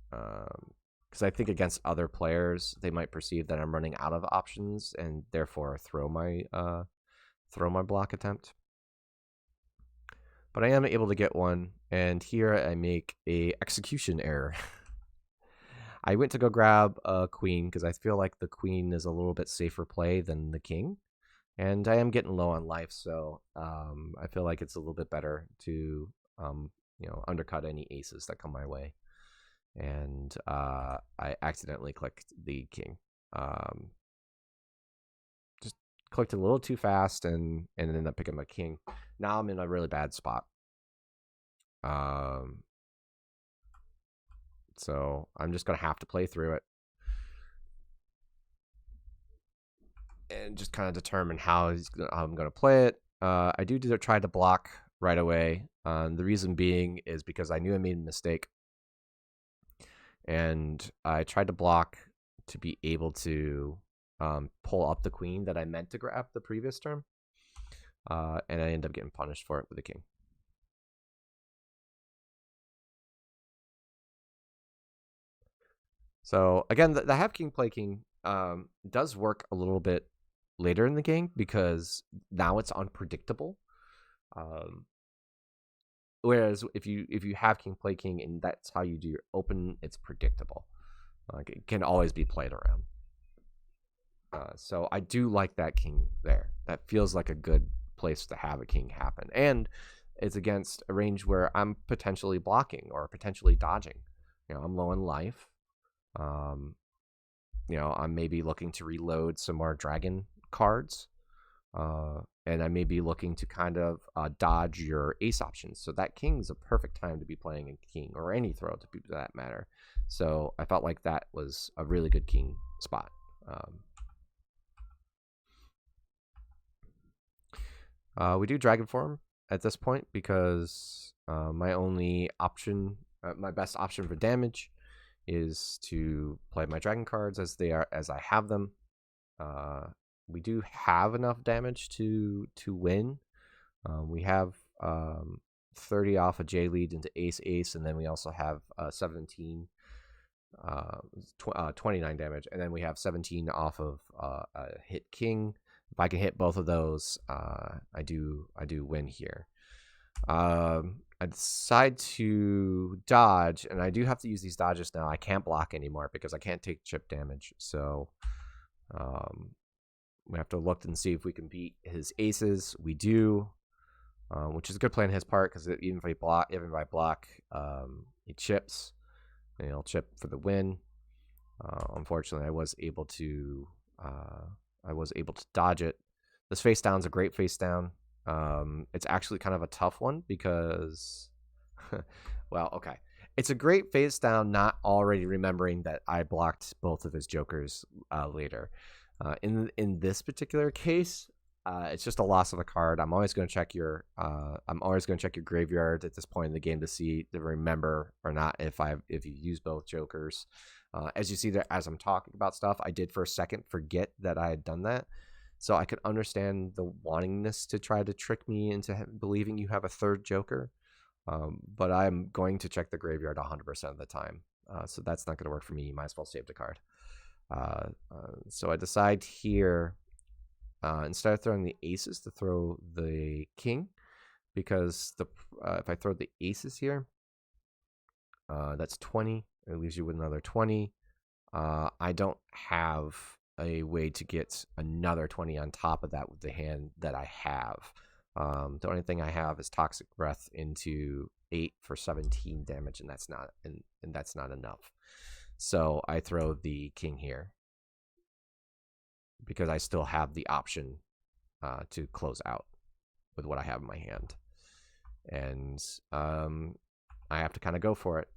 Because I think against other players, they might perceive that I'm running out of options and therefore throw my block attempt. But I am able to get one, and here I make a execution error. I went to go grab a queen because I feel like the queen is a little bit safer play than the king. And I am getting low on life, so I feel like it's a little bit better to undercut any aces that come my way. And I accidentally clicked the king. Just clicked a little too fast and ended up picking my king. Now I'm in a really bad spot. So I'm just gonna have to play through it and just kind of determine how I'm going to play it. I do try to block right away. The reason being is because I knew I made a mistake. And I tried to block to be able to pull up the queen that I meant to grab the previous turn. And I ended up getting punished for it with the king. So again, the have king play king does work a little bit later in the game because now it's unpredictable. Whereas if you have king play king and that's how you do your open, it's predictable. Like it can always be played around. So I do like that king there. That feels like a good place to have a king happen, and it's against a range where I'm potentially blocking or potentially dodging. I'm low in life. I'm maybe looking to reload some more dragon cards. And I may be looking to kind of dodge your ace options. So that king is a perfect time to be playing a king, or any throw to that matter. So I felt like that was a really good king spot. We do dragon form at this point because my only option, my best option for damage, is to play my dragon cards as I have them. We do have enough damage to win. We have 30 off a J lead into ace, and then we also have 17, 29 damage, and then we have 17 off of a hit king. If I can hit both of those, I do win here. I decide to dodge, and I do have to use these dodges now. I can't block anymore because I can't take chip damage. So we have to look and see if we can beat his aces. We do, which is a good play on his part because even if I block, he chips, and he'll chip for the win. Unfortunately, I was able to dodge it. This face down is a great face down. It's actually kind of a tough one because, well, okay. It's a great face down, not already remembering that I blocked both of his jokers later. In this particular case, it's just a loss of a card. I'm always going to check your graveyard at this point in the game to remember or not if you use both jokers. As you see there, as I'm talking about stuff, I did for a second forget that I had done that. So I could understand the wantingness to try to trick me into believing you have a third joker. But I'm going to check the graveyard 100% of the time. So that's not going to work for me. You might as well save the card. So I decide here, instead of throwing the aces, to throw the king. Because if I throw the aces here, that's 20. It leaves you with another 20. I don't have a way to get another 20 on top of that with the hand that I have. The only thing I have is Toxic Breath into 8 for 17 damage, and that's not enough. So I throw the king here because I still have the option to close out with what I have in my hand, and I have to kind of go for it.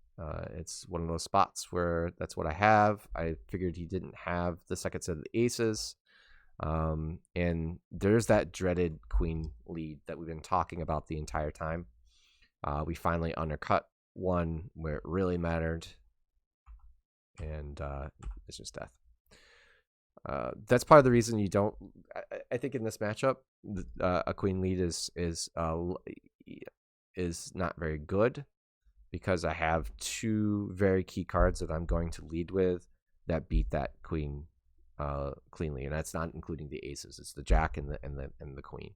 It's one of those spots where that's what I have. I figured he didn't have the second set of the aces. And there's that dreaded queen lead that we've been talking about the entire time. We finally undercut one where it really mattered, and it's just death. That's part of the reason you don't. I think in this matchup, a queen lead is not very good, because I have two very key cards that I'm going to lead with that beat that queen cleanly, and that's not including the aces. It's the jack and the queen.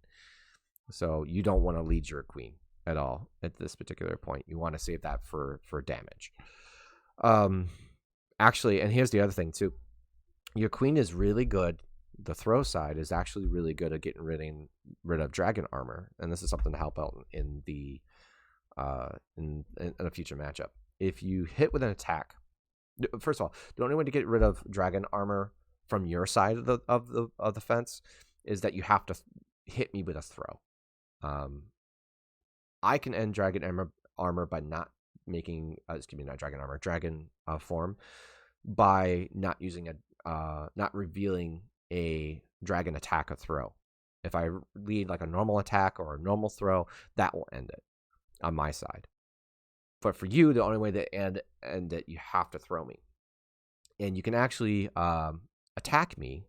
So you don't want to lead your queen at all at this particular point. You want to save that for damage. Actually, and here's the other thing too. Your queen is really good. The throw side is actually really good at getting rid of dragon armor, and this is something to help out in the in a future matchup. If you hit with an attack, first of all, the only way to get rid of dragon armor from your side of the fence is that you have to hit me with a throw. I can end dragon armor by not making not dragon armor, dragon form, by not using not revealing a dragon attack or throw. If I lead like a normal attack or a normal throw, that will end it on my side. But for you, the only way to end it, you have to throw me. And you can actually attack me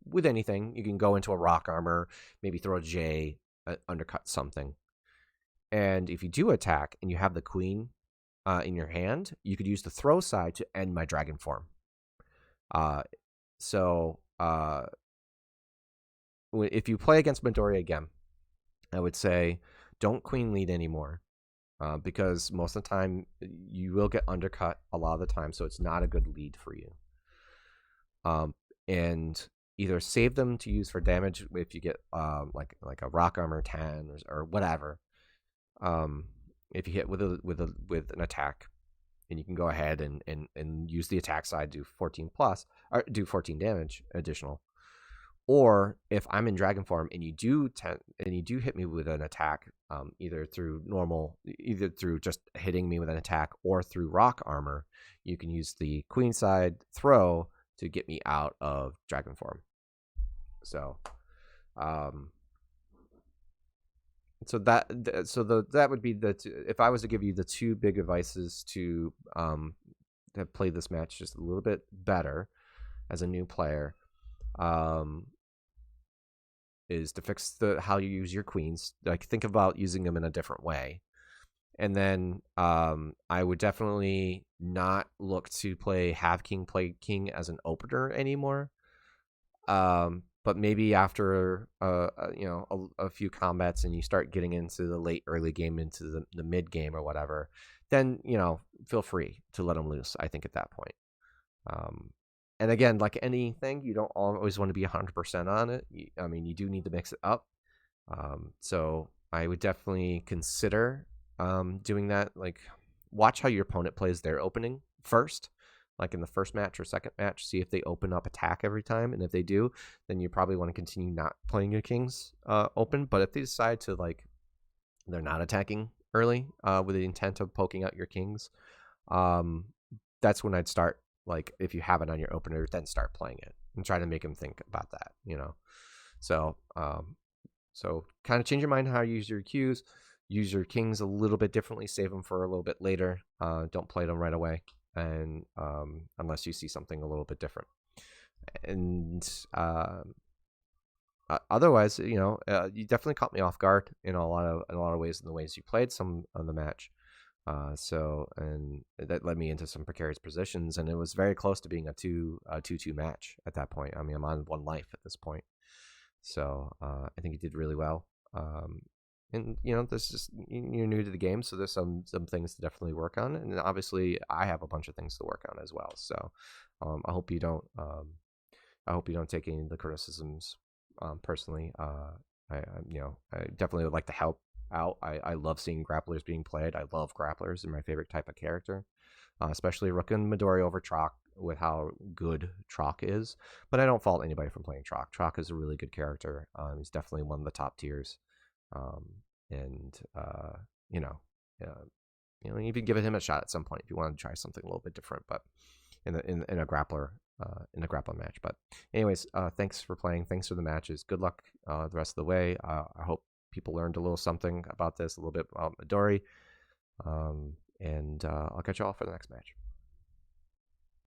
with anything. You can go into a rock armor, maybe throw a J, undercut something. And if you do attack and you have the queen in your hand, you could use the throw side to end my dragon form. If you play against Midoriya again, I would say don't queen lead anymore, because most of the time you will get undercut a lot of the time, so it's not a good lead for you. And either save them to use for damage if you get like a rock armor 10 or whatever. If you hit with an attack, and you can go ahead and use the attack side, do 14 plus, or do 14 damage additional. Or if I'm in dragon form and you do hit me with an attack, either through just hitting me with an attack or through rock armor, you can use the queen side throw to get me out of dragon form. So, that would be if I was to give you the two big advices to play this match just a little bit better as a new player, is to fix how you use your queens. Like, think about using them in a different way. And then I would definitely not look to play have king, play king as an opener anymore. But maybe after a few combats and you start getting into the early game, into the mid game or whatever, then feel free to let them loose. I think at that point. And again, like anything, you don't always want to be 100% on it. You do need to mix it up. So I would definitely consider doing that. Like, watch how your opponent plays their opening first, like in the first match or second match. See if they open up attack every time, and if they do, then you probably want to continue not playing your kings open. But if they decide to, like, they're not attacking early with the intent of poking out your kings, um, that's when I'd start, like, if you have it on your opener, then start playing it and try to make him think about that, you know. So so kind of change your mind how you use your cues. Use your kings a little bit differently. Save them for a little bit later. Don't play them right away, and unless you see something a little bit different. And otherwise, you know, you definitely caught me off guard in a lot of ways in the ways you played some of the match. And that led me into some precarious positions, and it was very close to being a 2-2 match at that point. I mean, I'm on 1 life at this point, so I think he did really well. And you know, this just, you're new to the game, so there's some things to definitely work on, and obviously I have a bunch of things to work on as well. So I hope you don't take any of the criticisms personally. You know, I definitely would like to help out. I love seeing grapplers being played. I love grapplers. They're my favorite type of character, especially Rook and Midori over Troc with how good Troc is. But I don't fault anybody from playing Troc. Troc is a really good character. He's definitely one of the top tiers. Um, and you know, you know, even give him a shot at some point if you want to try something a little bit different. But in a grappler match. But anyways, thanks for playing. Thanks for the matches. Good luck the rest of the way. I hope people learned a little something about this, a little bit about Midori. And I'll catch you all for the next match.